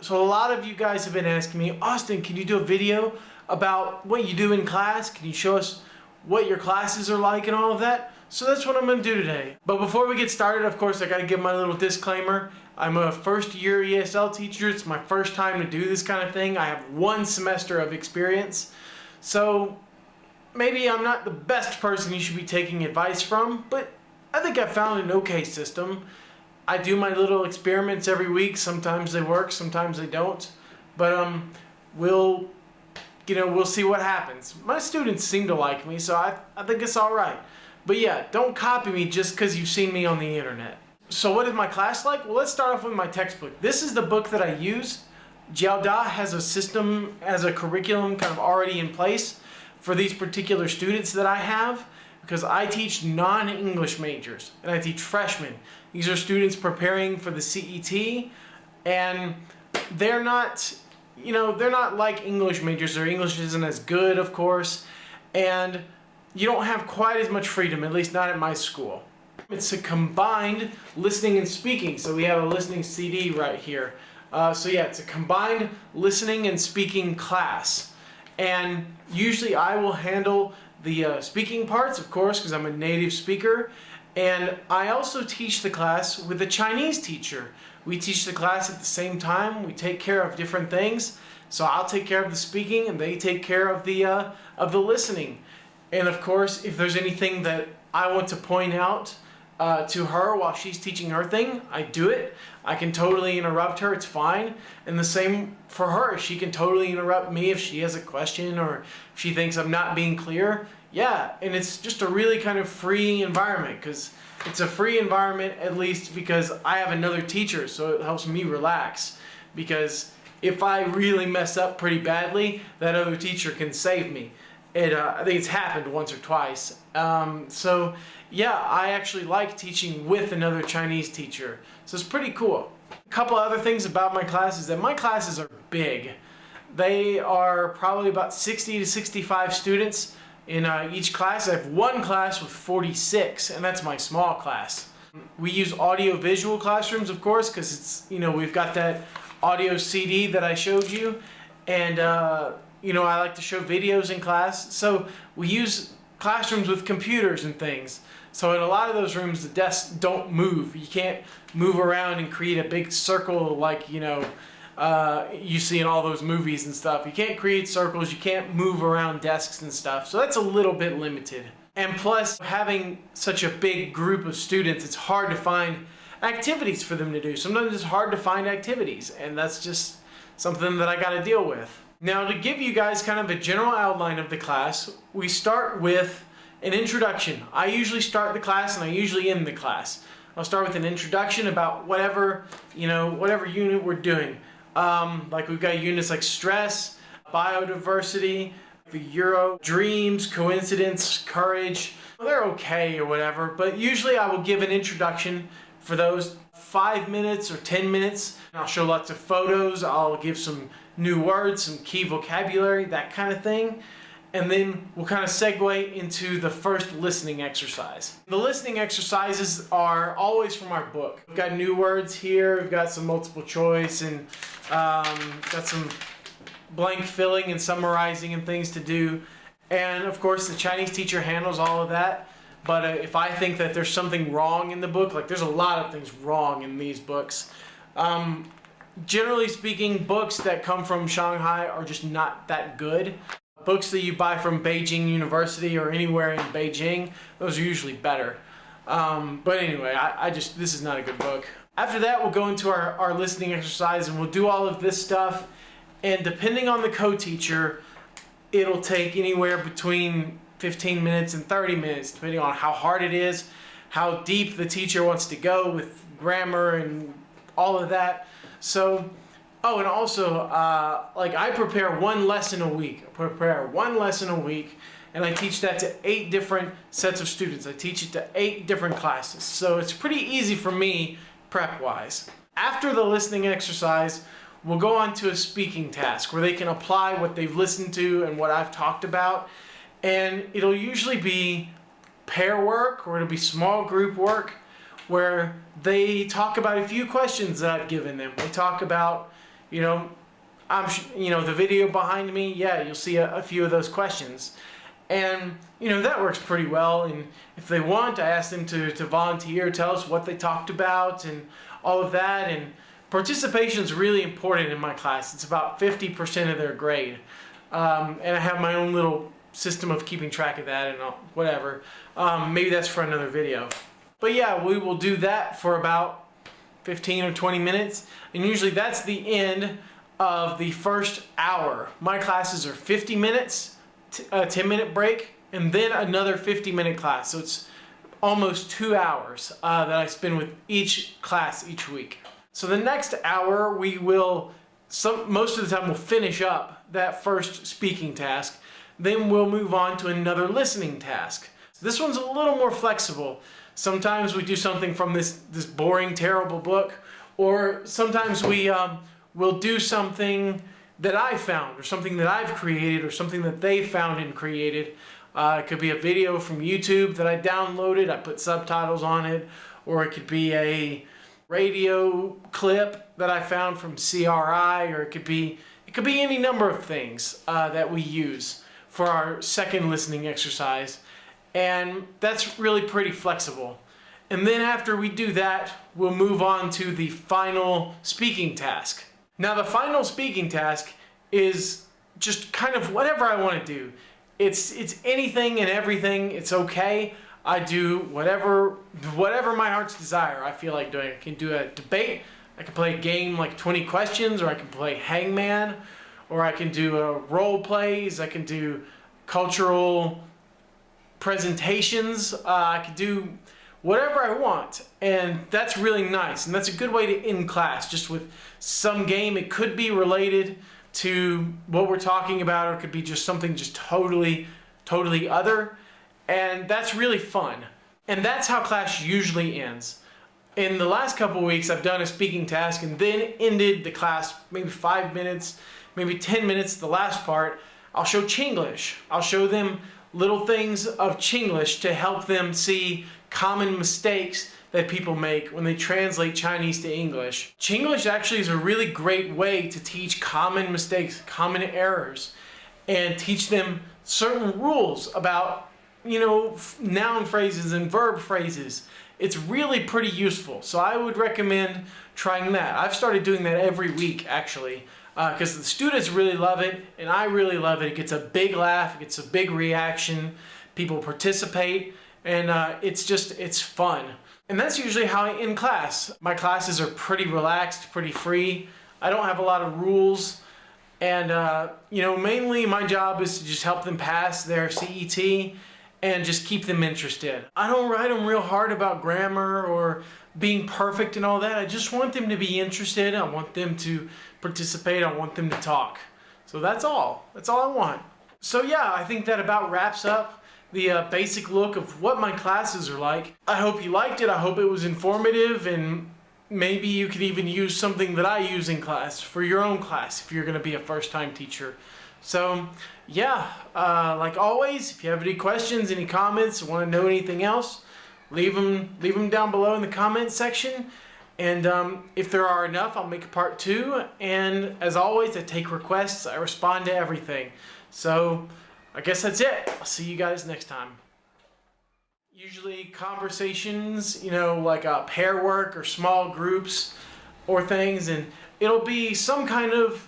So a lot of you guys have been asking me, Austin, can you do a video about what you do in class? Can you show us what your classes are like and all of that? So that's what I'm going to do today. But before we get started, of course, I got to give my little disclaimer. I'm a first-year ESL teacher. It's my first time to do this kind of thing. I have 1 semester of experience. So maybe I'm not the best person you should be taking advice from, but I think I found an okay system. I do my little experiments every week. Sometimes they work, sometimes they don't. But we'll see what happens. My students seem to like me, so I think it's all right. But yeah, don't copy me just because you've seen me on the internet. So what is my class like? Well, let's start off with my textbook. This is the book that I use. Jiaoda has a system, has a curriculum kind of already in place for these particular students that I have, because I teach non-English majors and I teach freshmen. These are students preparing for the CET, and they're not like English majors. Their English isn't as good, of course, and you don't have quite as much freedom, at least not at my school. It's a combined listening and speaking, so we have a listening CD right here. So yeah, it's a combined listening and speaking class. And usually I will handle the speaking parts, of course, because I'm a native speaker. And I also teach the class with a Chinese teacher. We teach the class at the same time. We take care of different things. So I'll take care of the speaking and they take care of the listening. And of course, if there's anything that I want to point out to her while she's teaching her thing, I do it. I can totally interrupt her, it's fine. And the same for her. She can totally interrupt me if she has a question or if she thinks I'm not being clear. Yeah, and it's just a really kind of free environment, because it's a free environment, at least because I have another teacher, so it helps me relax. Because if I really mess up pretty badly, that other teacher can save me. I think it's happened once or twice. So yeah, I actually like teaching with another Chinese teacher. So it's pretty cool. A couple other things about my classes is that my classes are big. They are probably about 60 to 65 students in each class. I have 1 class with 46, and that's my small class. We use audio-visual classrooms, of course, because it's, we've got that audio CD that I showed you, and I like to show videos in class. So we use classrooms with computers and things. So in a lot of those rooms, the desks don't move. You can't move around and create a big circle like, you see in all those movies and stuff. You can't create circles, you can't move around desks and stuff. So that's a little bit limited. And plus, having such a big group of students, it's hard to find activities for them to do. Sometimes it's hard to find activities, and that's just something that I gotta deal with. Now, to give you guys kind of a general outline of the class, we start with an introduction. I usually start the class and I usually end the class. I'll start with an introduction about whatever unit we're doing. Like we've got units like stress, biodiversity, the Euro, dreams, coincidence, courage. They're okay or whatever, but usually I will give an introduction for those 5 minutes or 10 minutes. I'll show lots of photos, I'll give some new words, some key vocabulary, that kind of thing. And then we'll kind of segue into the first listening exercise. The listening exercises are always from our book. We've got new words here, we've got some multiple choice, and got some blank filling and summarizing and things to do. And of course the Chinese teacher handles all of that. But if I think that there's something wrong in the book, like there's a lot of things wrong in these books. Generally speaking, books that come from Shanghai are just not that good. Books that you buy from Beijing University or anywhere in Beijing, those are usually better. But anyway, this is not a good book. After that, we'll go into our listening exercise and we'll do all of this stuff. And depending on the co-teacher, it'll take anywhere between 15 minutes and 30 minutes, depending on how hard it is, how deep the teacher wants to go with grammar and all of that. So, oh, and also, I prepare 1 lesson a week. I prepare 1 lesson a week, and I teach that to 8 different sets of students. I teach it to 8 different classes. So it's pretty easy for me, prep-wise. After the listening exercise, we'll go on to a speaking task where they can apply what they've listened to and what I've talked about. And it'll usually be pair work, or it'll be small group work, where they talk about a few questions that I've given them. They talk about, the video behind me, yeah, you'll see a few of those questions. And, that works pretty well. And if they want, I ask them to volunteer, tell us what they talked about and all of that. And participation is really important in my class. It's about 50% of their grade. And I have my own little system of keeping track of that and whatever. Maybe that's for another video. But yeah, we will do that for about 15 or 20 minutes. And usually that's the end of the first hour. My classes are 50 minutes, a 10-minute break, and then another 50-minute class. So it's almost 2 hours that I spend with each class each week. So the next hour we will, most of the time we'll finish up that first speaking task. Then we'll move on to another listening task. This one's a little more flexible. Sometimes we do something from this boring, terrible book, or sometimes we'll do something that I found, or something that I've created, or something that they found and created. It could be a video from YouTube that I downloaded, I put subtitles on it, or it could be a radio clip that I found from CRI, or it could be any number of things that we use for our second listening exercise. And that's really pretty flexible. And then after we do that, we'll move on to the final speaking task. Now the final speaking task is just kind of whatever I want to do. It's anything and everything. It's okay. I do whatever my heart's desire I feel like doing. I can do a debate. I can play a game like 20 questions, or I can play Hangman, or I can do role plays. I can do cultural presentations. I can do whatever I want, and that's really nice, and that's a good way to end class, just with some game. It could be related to what we're talking about, or it could be just something just totally other, and that's really fun. And that's how class usually ends. In the last couple weeks, I've done a speaking task and then ended the class maybe 5 minutes, maybe 10 minutes, the last part. I'll show Chinglish. I'll show them little things of Chinglish to help them see common mistakes that people make when they translate Chinese to English. Chinglish actually is a really great way to teach common mistakes, common errors, and teach them certain rules about, noun phrases and verb phrases. It's really pretty useful. So I would recommend trying that. I've started doing that every week, actually, because the students really love it, and I really love it. It gets a big laugh, it gets a big reaction, people participate, and it's fun. And that's usually how I end class. My classes are pretty relaxed, pretty free. I don't have a lot of rules, and mainly my job is to just help them pass their CET and just keep them interested. I don't write them real hard about grammar or being perfect and all that. I just want them to be interested. I want them to participate. I want them to talk. So that's all. That's all I want. So yeah, I think that about wraps up the basic look of what my classes are like. I hope you liked it. I hope it was informative, and maybe you could even use something that I use in class for your own class if you're going to be a first-time teacher. So yeah, like always, if you have any questions, any comments, want to know anything else, leave them down below in the comment section. And if there are enough, I'll make a part 2. And as always, I take requests. I respond to everything. So I guess that's it. I'll see you guys next time. Usually conversations, like pair work or small groups or things, and it'll be some kind of